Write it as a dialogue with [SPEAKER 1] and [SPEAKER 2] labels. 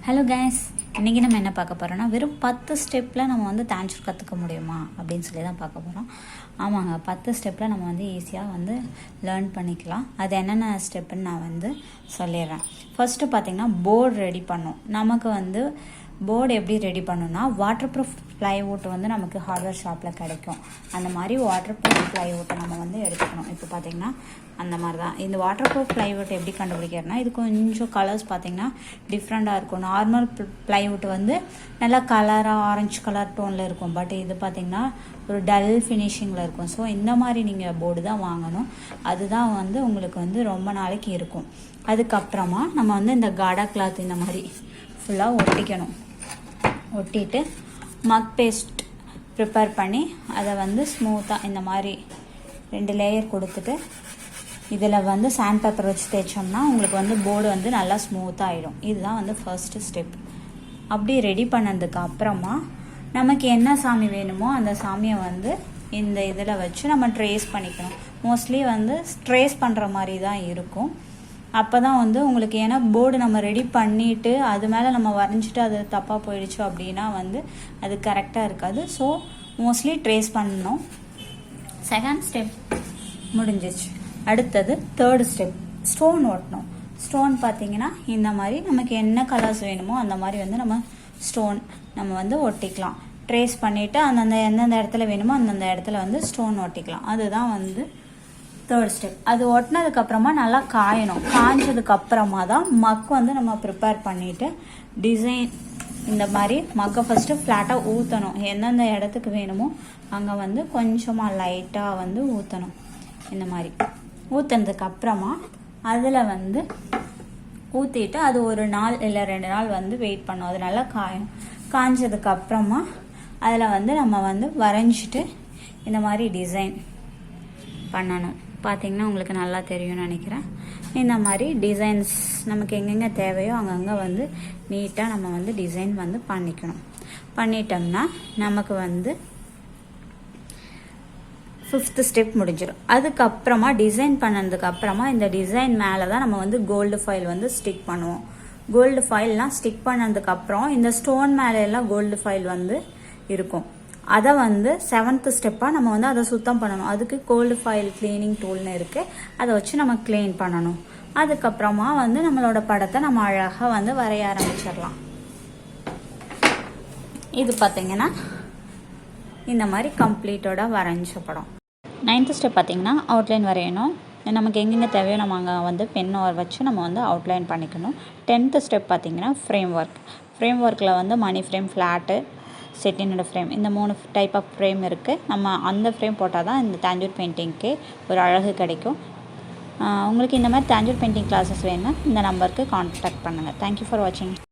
[SPEAKER 1] Hello guys, இன்றைக்கி நம்ம என்ன பார்க்க போகிறோன்னா வெறும் 10 ஸ்டெப்பில் நம்ம வந்து தாஞ்சூர் கற்றுக்க முடியுமா அப்படின்னு சொல்லி தான் பார்க்க போகிறோம். ஆமாங்க, 10 ஸ்டெப்பில் நம்ம வந்து ஈஸியாக வந்து லேர்ன் பண்ணிக்கலாம். அது என்னென்ன ஸ்டெப்புன்னு நான் வந்து சொல்லிடுறேன். ஃபஸ்ட்டு பார்த்திங்கன்னா போர்டு ரெடி பண்ணோம். நமக்கு வந்து போர்டு எப்படி ரெடி பண்ணணும்னா வாட்டர் ப்ரூஃப் ப்ளைவுட் வந்து நமக்கு ஹார்ட்வேர் ஷாப்பில் கிடைக்கும். அந்த மாதிரி வாட்டர் ப்ரூஃப் ப்ளைவுட்டை நம்ம வந்து எடுத்துக்கணும். இப்போ பார்த்திங்கன்னா அந்த மாதிரி தான். இந்த வாட்டர் ப்ரூஃப் ப்ளைவுட் எப்படி கண்டுபிடிக்கிறதுனா, இது கொஞ்சம் கலர்ஸ் பார்த்திங்கன்னா டிஃப்ரெண்ட்டாக இருக்கும். நார்மல் ப்ளைவுட் வந்து நல்லா கலராக ஆரஞ்சு கலர் டோனில் இருக்கும். பட் இது பார்த்திங்கன்னா ஒரு டல் ஃபினிஷிங்கில் இருக்கும். ஸோ இந்த மாதிரி நீங்கள் போர்டு தான் வாங்கணும். அதுதான் வந்து உங்களுக்கு வந்து ரொம்ப நாளைக்கு இருக்கும். அதுக்கப்புறமா நம்ம வந்து இந்த காடா கிளாத் இந்த மாதிரி ஃபுல்லாக ஒட்டிக்கணும். ஒட்டிட்டு மக் பேஸ்ட் ப்ரிப்பேர் பண்ணி அதை வந்து ஸ்மூத்தாக இந்த மாதிரி 2 லேயர் கொடுத்துட்டு இதில் வந்து சாண்ட் பேப்பர் வச்சு தேய்ச்சோம்னா உங்களுக்கு வந்து போர்டு வந்து நல்லா ஸ்மூத்தாக ஆகிடும். இதுதான் வந்து ஃபர்ஸ்ட்டு ஸ்டெப். அப்படி ரெடி பண்ணதுக்கு அப்புறமா நமக்கு என்ன சாமி வேணுமோ அந்த சாமியை வந்து இந்த இதில் வச்சு நம்ம ட்ரேஸ் பண்ணிக்கணும். மோஸ்ட்லி வந்து ட்ரேஸ் பண்ணுற மாதிரி தான் இருக்கும். அப்போ தான் வந்து உங்களுக்கு, ஏன்னா போர்டு நம்ம ரெடி பண்ணிவிட்டு அது மேலே நம்ம வரைஞ்சிட்டு அது தப்பாக போயிடுச்சு அப்படின்னா வந்து அது கரெக்டாக இருக்காது. ஸோ மோஸ்ட்லி ட்ரேஸ் பண்ணணும். செகண்ட் ஸ்டெப் முடிஞ்சிச்சு. அடுத்தது தேர்டு ஸ்டெப், ஸ்டோன் ஓட்டணும். ஸ்டோன் பார்த்திங்கன்னா இந்த மாதிரி நமக்கு என்ன கலர்ஸ் வேணுமோ அந்த மாதிரி வந்து நம்ம ஸ்டோன் நம்ம வந்து ஒட்டிக்கலாம். ட்ரேஸ் பண்ணிவிட்டு அந்தந்த எந்தெந்த இடத்துல வேணுமோ அந்தந்த இடத்துல வந்து ஸ்டோன் ஒட்டிக்கலாம். அதுதான் வந்து தேர்ட் ஸ்டெப். அது ஒட்டினதுக்கப்புறமா நல்லா காயணும். காய்ஞ்சதுக்கப்புறமா தான் மக் வந்து நம்ம ப்ரிப்பேர் பண்ணிவிட்டு டிசைன் இந்த மாதிரி மக்கை ஃபஸ்ட்டு ஃப்ளாட்டாக ஊற்றணும். எந்தெந்த இடத்துக்கு வேணுமோ அங்கே வந்து கொஞ்சமாக லைட்டாக வந்து ஊற்றணும். இந்த மாதிரி ஊற்றுனதுக்கப்புறமா அதில் வந்து ஊற்றிட்டு அது ஒரு நாள் இல்லை 2 நாள் வந்து வெயிட் பண்ணணும். அது நல்லா காயும். காய்ஞ்சதுக்கப்புறமா அதில் வந்து நம்ம வந்து வரைஞ்சிட்டு இந்த மாதிரி டிசைன் பண்ணணும். பார்த்திங்கன்னா உங்களுக்கு நல்லா தெரியும்னு நினைக்கிறேன். இந்த மாதிரி டிசைன்ஸ் நமக்கு எங்கெங்கே தேவையோ அங்கங்கே வந்து நீட்டாக நம்ம வந்து டிசைன் வந்து பண்ணிக்கணும். பண்ணிட்டோம்னா நமக்கு வந்து 5th ஸ்டெப் முடிஞ்சிடும். அதுக்கப்புறமா டிசைன் பண்ணதுக்கப்புறமா இந்த டிசைன் மேலே தான் நம்ம வந்து கோல்டு ஃபாயில் வந்து ஸ்டிக் பண்ணுவோம். கோல்டு ஃபாயில்லாம் ஸ்டிக் பண்ணதுக்கப்புறம் இந்த ஸ்டோன் மேலே எல்லாம் கோல்டு ஃபாயில் வந்து இருக்கும். அதை வந்து 7th ஸ்டெப்பாக நம்ம வந்து அதை சுத்தம் பண்ணணும். அதுக்கு கோல்டு ஃபாயில் கிளீனிங் டூல்னு இருக்குது. அதை வச்சு நம்ம க்ளீன் பண்ணணும். அதுக்கப்புறமா வந்து நம்மளோட படத்தை நம்ம அழகாக வந்து வரைய ஆரம்பிச்சிடலாம். இது பார்த்திங்கன்னா இந்த மாதிரி கம்ப்ளீட்டோட வரைஞ்ச படம். 9th ஸ்டெப் பார்த்திங்கன்னா அவுட்லைன் வரையணும். நமக்கு எங்கெங்கே தேவையோ நம்ம அங்கே வந்து பென் வச்சு நம்ம வந்து அவுட்லைன் பண்ணிக்கணும். 10th ஸ்டெப் பார்த்திங்கன்னா ஃப்ரேம் ஒர்க். ஃப்ரேம் ஒர்க்கில் வந்து மணி ஃப்ரேம், ஃப்ளாட்டு, செட்டினோட ஃப்ரேம், இந்த 3 டைப் ஆஃப் ஃப்ரேம் இருக்குது. நம்ம அந்த ஃப்ரேம் போட்டால் தான் இந்த தாஞ்சூர் பெயிண்டிங்க்கு ஒரு அழகு கிடைக்கும். உங்களுக்கு இந்த மாதிரி தாஞ்சூர் பெயிண்டிங் கிளாஸஸ் வேணும்னா இந்த நம்பருக்கு கான்டாக்ட் பண்ணுங்கள். தேங்க்யூ ஃபார் வாட்சிங்.